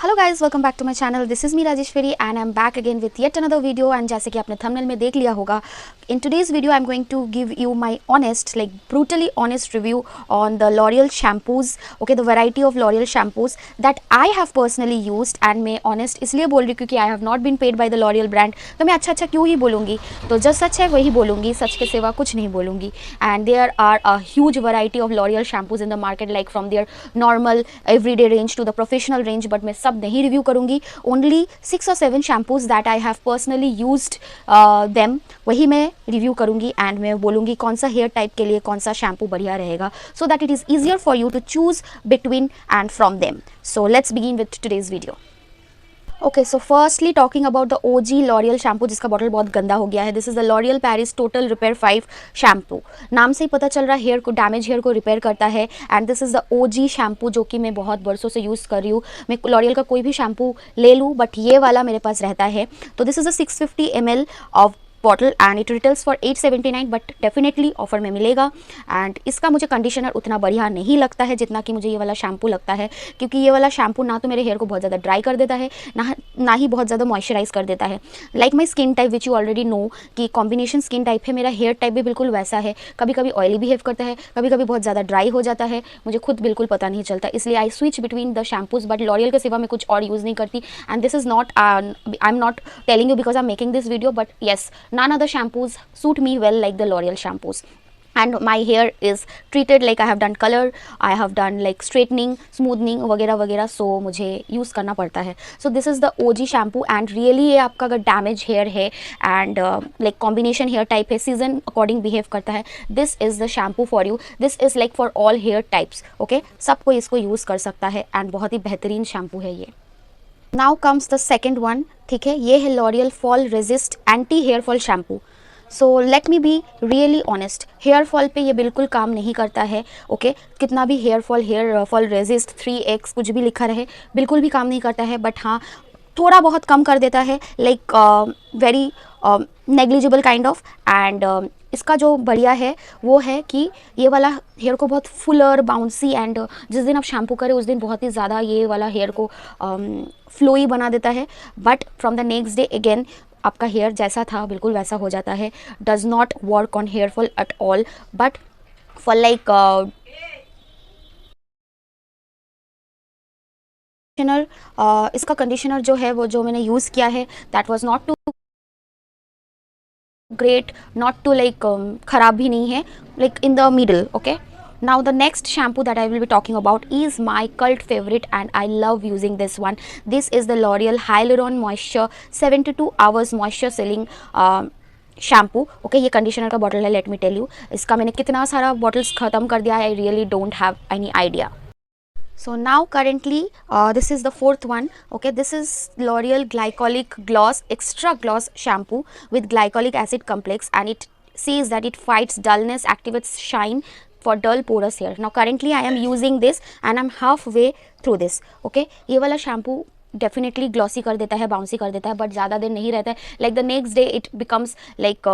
Hello guys, welcome back to my channel. This is me Rajeshwari and I am back again with yet another video. And जैसे कि आपने thumbnail में देख लिया होगा, in today's video I am going to give you my honest, like brutally honest review on the L'Oreal shampoos. Okay, the variety of L'Oreal shampoos that I have personally used. And मैं honest इसलिए बोल रही हूँ क्योंकि I have not been paid by the L'Oreal brand, तो मैं अच्छा क्यों ही बोलूँगी। तो जो सच है वही बोलूँगी, सच के सिवा कुछ नहीं बोलूँगी। And there are a huge variety of L'Oreal shampoos in the market, like from there normal everyday range to the professional range, but मैं सब नहीं रिव्यू करूँगी। Only 6 or 7 shampoos that I have personally used them, वही मैं review करूँगी। And मैं बोलूँगी कौन सा हेयर टाइप के लिए कौन सा शैम्पू बढ़िया रहेगा, so that it is easier for you to choose between and from them. So let's begin with today's video. Okay, so firstly talking about the OG L'Oreal shampoo, जिसका bottle बहुत गंदा हो गया है। This is the L'Oreal Paris total repair 5 shampoo. नाम से ही पता चल रहा है हेयर को, डैमेज हेयर को रिपेयर करता है। And this is the OG shampoo जो कि मैं बहुत बरसों से यूज़ कर रही हूँ। मैं लॉरियल का कोई भी शैम्पू ले लूँ, बट ये वाला मेरे पास रहता है। तो this is a 650 ml of bottle and it retails for 879, but definitely offer में मिलेगा। एंड इसका मुझे कंडीशनर उतना बढ़िया नहीं लगता है जितना कि मुझे ये वाला शैम्पू लगता है, क्योंकि ये वाला शैम्पू ना तो मेरे हेयर को बहुत ज़्यादा ड्राई कर देता है, ना ही बहुत ज़्यादा मॉइस्चराइज कर देता है। Like my skin type which you already know कि कॉम्बिनेशन स्किन टाइप है, मेरा हेयर टाइप भी बिल्कुल वैसा है। कभी कभी ऑयली बिहेव करता है, कभी कभी बहुत ज़्यादा ड्राई हो जाता है, मुझे खुद बिल्कुल पता नहीं चलता। इसलिए I switch between the shampoos, but L'Oréal के सिवा मैं कुछ और यूज़ नहीं करती। And this is not, I am not telling you because I am making this video, but yes, none other shampoos suit me well like the L'Oreal shampoos. And my hair is treated like I have done color, I have done like straightening, smoothing वगैरह वगैरह, so मुझे use करना पड़ता है। So this is the OG shampoo and really ये आपका अगर damage hair है and like combination hair type है, सीजन अकॉर्डिंग बिहेव करता है, this is the shampoo for you. This is like for all hair types. Okay, सब कोई इसको यूज़ कर सकता है एंड बहुत ही बेहतरीन शैम्पू है ये। Now comes the second one. ठीक है, ये है L'Oreal fall resist anti hair fall shampoo. So let me be really honest, hair fall पे ये बिल्कुल काम नहीं करता है। ओके, कितना भी हेयर फॉल रेजिस्ट 3x कुछ भी लिखा रहे, बिल्कुल भी काम नहीं करता है। बट हाँ, थोड़ा बहुत कम कर देता है, like very negligible kind of. And इसका जो बढ़िया है वो है कि ये वाला हेयर को बहुत फुलर, बाउंसी एंड जिस दिन आप शैम्पू करें उस दिन बहुत ही ज़्यादा ये वाला हेयर को फ्लोई बना देता है। But from the next day again आपका हेयर जैसा था बिल्कुल वैसा हो जाता है। Does not work on hair fall at all, but for like इसका कंडीशनर जो है वो जो मैंने यूज़ किया है, that was not too great, not too like ख़राब भी नहीं है, like in the middle. Okay, now the next shampoo that I will be talking about is my cult favorite and I love using this one. This is the L'Oreal Hyaluron Moisture 72 hours moisture sealing shampoo. Okay, ये conditioner का bottle है। Let me tell you, इसका मैंने कितना सारा bottles ख़त्म कर दिया है, I really don't have any idea. So now currently this is the fourth one. Okay, this is L'Oreal Glycolic Gloss Extra Gloss Shampoo with glycolic acid complex, and it says that it fights dullness, activates shine for dull porous hair. Now currently I am using this and I'm halfway through this. Okay, ये वाला shampoo definitely glossy कर देता है, bouncy कर देता है, but ज़्यादा देर नहीं रहता है। Like the next day it becomes like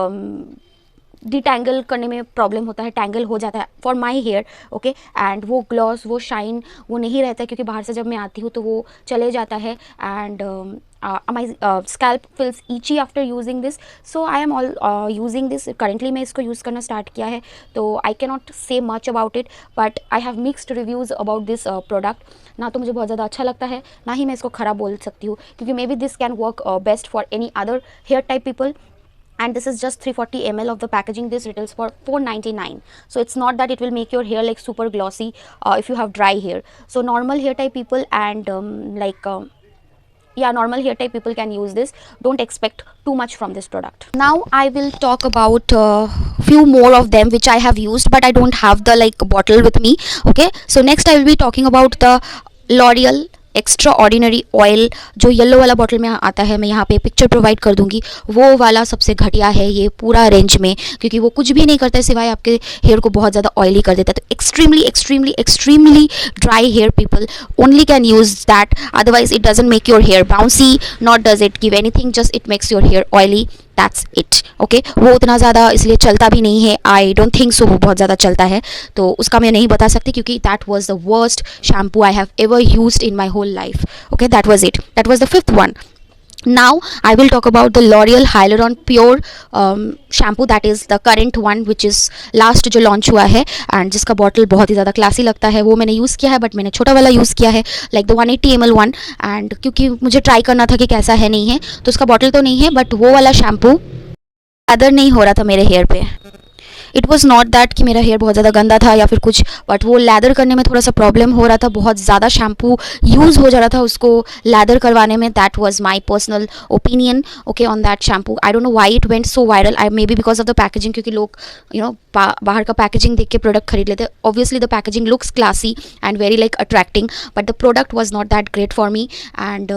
detangle करने में प्रॉब्लम होता है, टैंगल हो जाता है for my hair. Okay, and वो ग्लॉस, वो शाइन वो नहीं रहता है, क्योंकि बाहर से जब मैं आती हूँ तो वो चले जाता है। एंड माई स्कैल्प फील्स ईची after using this, so I am all using this. Currently मैं इसको यूज़ करना स्टार्ट किया है, तो आई कैन नॉट से much about it, but I have mixed reviews about this product. ना तो मुझे बहुत ज़्यादा अच्छा लगता है, ना ही मैं इसको ख़राब बोल सकती हूँ, क्योंकि maybe this can work best for any other hair type people. And this is just 340 ml of the packaging. This retails for 499, so it's not that it will make your hair like super glossy if you have dry hair. So normal hair type people and normal hair type people can use this. Don't expect too much from this product. Now I will talk about few more of them which I have used, but I don't have the like bottle with me. Okay, so next I will be talking about the L'Oreal extra ordinary oil, जो yellow वाला bottle में आता है, मैं यहाँ पे picture provide कर दूँगी। वो वाला सबसे घटिया है ये पूरा रेंज में, क्योंकि वो कुछ भी नहीं करता है सिवाय आपके हेयर को बहुत ज़्यादा ऑयली कर देता है। तो extremely extremely extremely dry hair people only can use that, otherwise it doesn't make your hair bouncy, not does it give anything, just it makes your hair oily. That's it. Okay, वो उतना ज़्यादा इसलिए चलता भी नहीं है, I don't think so वो बहुत ज़्यादा चलता है, तो उसका मैं नहीं बता सकती क्योंकि that was the worst shampoo I have ever used in my whole life. Okay, that was it. That was the fifth one. Now I will talk about the L'Oreal Hyaluron Pure shampoo, that is the current one which is last जो launch हुआ है and जिसका bottle बहुत ही ज़्यादा classy लगता है। वो मैंने यूज़ किया है, बट मैंने छोटा वाला यूज़ किया है, like the 180 ml one, and क्योंकि मुझे ट्राई करना था कि कैसा है नहीं है, तो उसका बॉटल तो नहीं है, बट वो वाला शैम्पू अदर नहीं हो रहा था मेरे हेयर पे। इट वॉज़ नॉट दैट कि मेरा हेयर बहुत ज़्यादा गंदा था या फिर कुछ, बट वो लैदर करने में थोड़ा सा प्रॉब्लम हो रहा था, बहुत ज़्यादा शैम्पू यूज़ हो जा रहा था उसको लैदर करवाने में। That was my personal opinion okay on that shampoo. I don't know why it went so viral, I may be because of the packaging, क्योंकि लोग बाहर का पैकेजिंग देख के प्रोडक्ट खरीद लेते हैं। Obviously the packaging looks classy and very like attracting, but the product was not that great for me and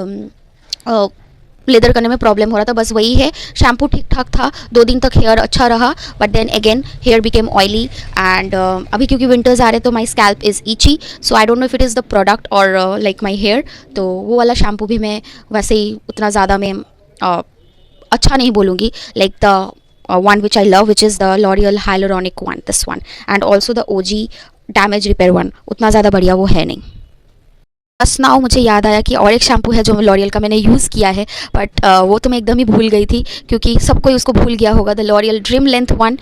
leather करने में प्रॉब्लम हो रहा था। बस वही है, शैम्पू ठीक ठाक था, 2 दिन तक हेयर अच्छा रहा, but then again hair became oily and अभी क्योंकि विंटर्स आ रहे तो माई scalp is itchy, so I don't know if it is the product और लाइक माई हेयर। तो वो वाला शैम्पू भी मैं वैसे ही उतना ज़्यादा मैं अच्छा नहीं बोलूँगी, like the one which I love, which is the L'Oreal Hyaluronic one, this one, and also the OG Damage Repair one, उतना ज़्यादा बढ़िया वो है नहीं। बस नाउ मुझे याद आया कि और एक शैम्पू है जो लॉरियल का मैंने यूज़ किया है, बट वो तो मैं एकदम ही भूल गई थी क्योंकि सब कोई उसको भूल गया होगा, the L'Oreal dream length one.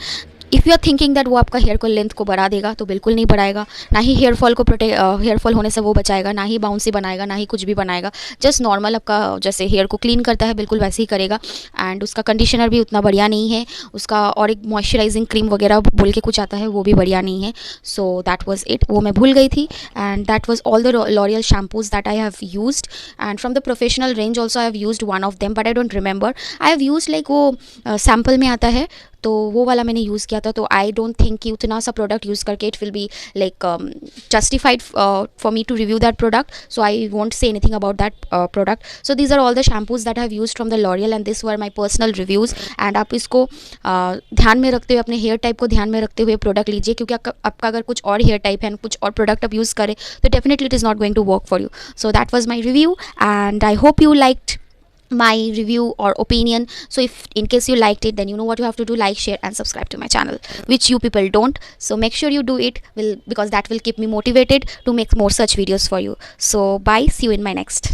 If you are thinking that वो आपका हेयर को लेंथ को बढ़ा देगा, तो बिल्कुल नहीं बढ़ाएगा, ना ही हेयर फॉल को हेयर फॉल होने से वो बचाएगा, ना ही बाउंसी बनाएगा, ना ही कुछ भी बनाएगा। जस्ट नॉर्मल आपका जैसे हेयर को क्लीन करता है बिल्कुल वैसे ही करेगा। एंड उसका कंडीशनर भी उतना बढ़िया नहीं है, उसका और एक मॉइस्चराइजिंग क्रीम वगैरह बोल के कुछ आता है, वो भी बढ़िया नहीं है। सो दैट वॉज इट, वो मैं भूल गई थी। And that was all the L'Oréal shampoos that I have used, and from the professional range also I have used one of them, but I don't remember. I have use like वो sample में आता है, तो वो वाला मैंने use किया था। तो आई डोंट थिंक कि उतना सा प्रोडक्ट यूज़ करके it will be like justified for me to review that product, so I won't say anything about that product. So these are all the shampoos that I have used from the L'Oreal and this were my personal reviews. And आप इसको ध्यान में रखते हुए, अपने hair type को ध्यान में रखते हुए प्रोडक्ट लीजिए, क्योंकि आपका अगर कुछ और हेयर टाइप है and कुछ और प्रोडक्ट आप यूज़ करें तो definitely it is not going to work for you. So that was my review and I hope you liked my review or opinion. So if in case you liked it, then you know what you have to do: like, share and subscribe to my channel, which you people don't. So make sure you do it, because that will keep me motivated to make more such videos for you. So bye, see you in my next.